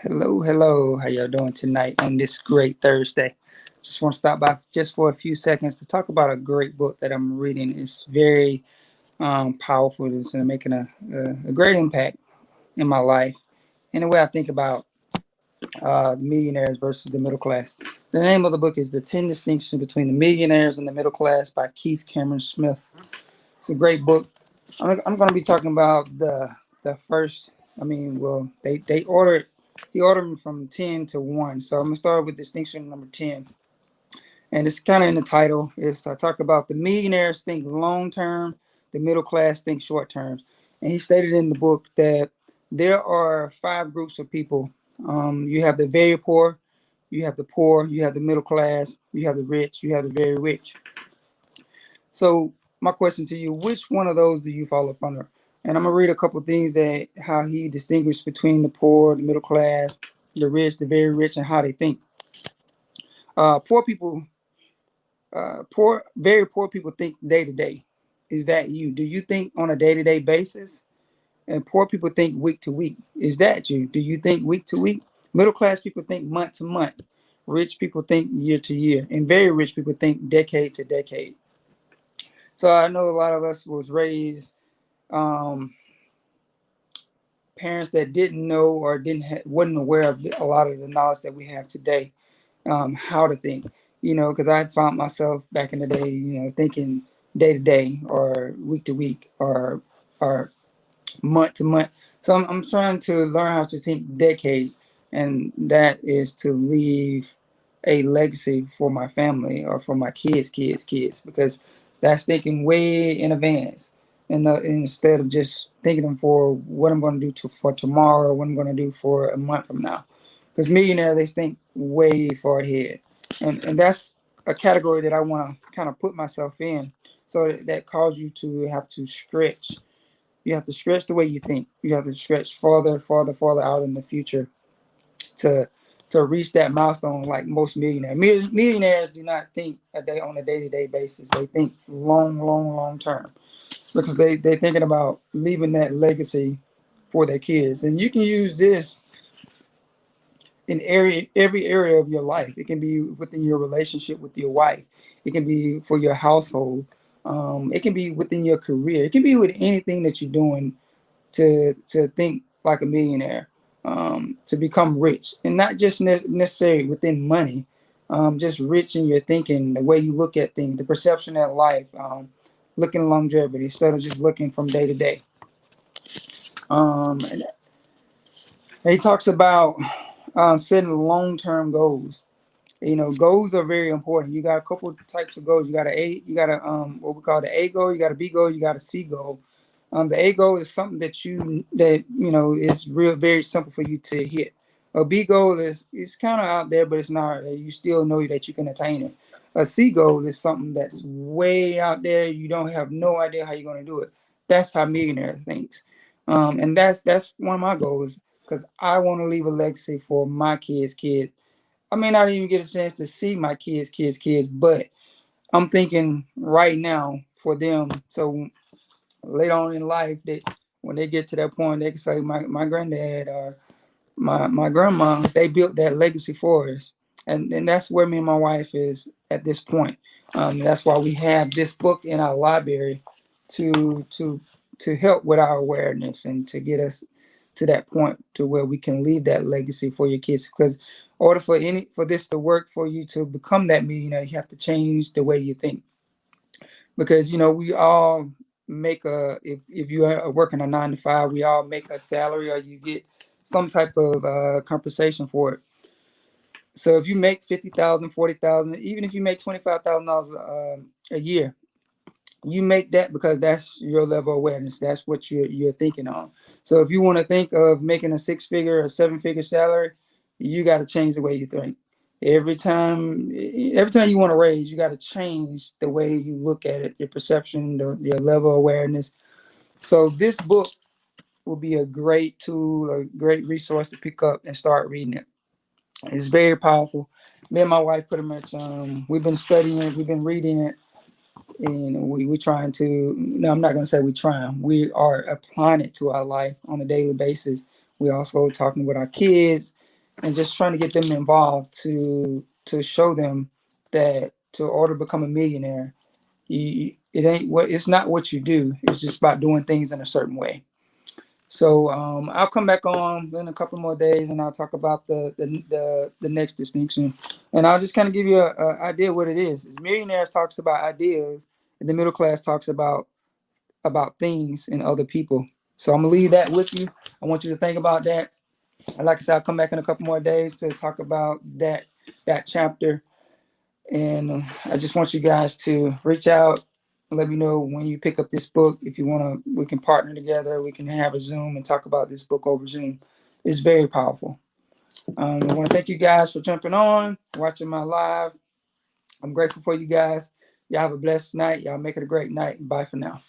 Hello, hello. How y'all doing tonight on this great Thursday? Just want to stop by just for a few seconds to talk about a great book that I'm reading. It's very powerful. It's making a great impact in my life in the way I think about millionaires versus the middle class. The name of the book is The 10 Distinctions Between the Millionaires and the Middle Class by Keith Cameron Smith. It's a great book. I'm going to be talking about the first. Well, they ordered he ordered them from 10 to 1. So I'm gonna start with distinction number 10, and it's kind of in the title. Is I talk about the millionaires think long term, the middle class think short term, and he stated in the book that there are five groups of people. You have the very poor, you have the poor, you have the middle class, you have the rich, you have the very rich. So my question to you, which one of those do you fall up under? And I'm gonna read a couple things that how he distinguished between the poor, the middle class, the rich, the very rich, and how they think. Poor people, very poor people think day to day. Is that you? Do you think on a day to day basis? And poor people think week to week. Is that you? Do you think week to week? Middle class people think month to month. Rich people think year to year, and very rich people think decade to decade. So I know a lot of us was raised um, parents that didn't know or wasn't aware of a lot of the knowledge that we have today, how to think. Because I found myself back in the day, thinking day to day or week to week or month to month. So I'm trying to learn how to think decade, and that is to leave a legacy for my family or for my kids, because that's thinking way in advance. And instead of just thinking them for what I'm going to do for tomorrow, what I'm going to do for a month from now, because millionaires they think way far ahead, and that's a category that I want to kind of put myself in. So that calls you to have to stretch. You have to stretch the way you think. You have to stretch farther out in the future to reach that milestone. Like most millionaires do not think a day on a day to day basis. They think long term, because they're thinking about leaving that legacy for their kids. And you can use this in every area of your life. It can be within your relationship with your wife. It can be for your household. It can be within your career. It can be with anything that you're doing to think like a millionaire, to become rich, and not just necessarily within money, just rich in your thinking, the way you look at things, the perception of life, looking longevity instead of just looking from day to day. And he talks about setting long-term goals. Goals are very important. You got a couple types of goals. You got a what we call the A goal, you got a B goal, you got a C goal. The A goal is something that is real very simple for you to hit. A B goal is it's kind of out there, but it's not. You still know that you can attain it. A C goal is something that's way out there. You don't have no idea how you're going to do it. That's how millionaire thinks, and that's one of my goals, because I want to leave a legacy for my kids. I may not even get a chance to see my kids, but I'm thinking right now for them. So later on in life, that when they get to that point, they can say my granddad or my grandma, they built that legacy for us. And that's where me and my wife is at this point. That's why we have this book in our library to to to help with our awareness and to get us to that point to where we can leave that legacy for your kids. Because in order for this to work for you to become that millionaire, you have to change the way you think. Because we all make if you are working a 9 to 5, we all make a salary, or you get some type of compensation for it. So if you make 50,000, 40,000, even if you make $25,000 a year, you make that because that's your level of awareness. That's what you're thinking on. So if you want to think of making a 6 figure or 7 figure salary, you got to change the way you think. Every time you want to raise, you got to change the way you look at it, your perception, your level of awareness. So this book will be a great tool, a great resource to pick up and start reading it. It's very powerful. Me and my wife pretty much we've been studying it, we've been reading it, and we're trying to. No, I'm not going to say we're trying. We are applying it to our life on a daily basis. We're also talking with our kids, and just trying to get them involved to show them that to order to become a millionaire, it ain't what it's not what you do. It's just about doing things in a certain way. So I'll come back on in a couple more days, and I'll talk about the next distinction, and I'll just kind of give you a idea what it is. Is millionaires talks about ideas, and the middle class talks about things and other people. So I'm gonna leave that with you. I want you to think about that. And like I said, I'll come back in a couple more days to talk about that chapter. And I just want you guys to reach out and let me know when you pick up this book. If you want to, we can partner together. We can have a Zoom and talk about this book over Zoom. It's very powerful. I want to thank you guys for jumping on, watching my live. I'm grateful for you guys. Y'all have a blessed night. Y'all make it a great night. Bye for now.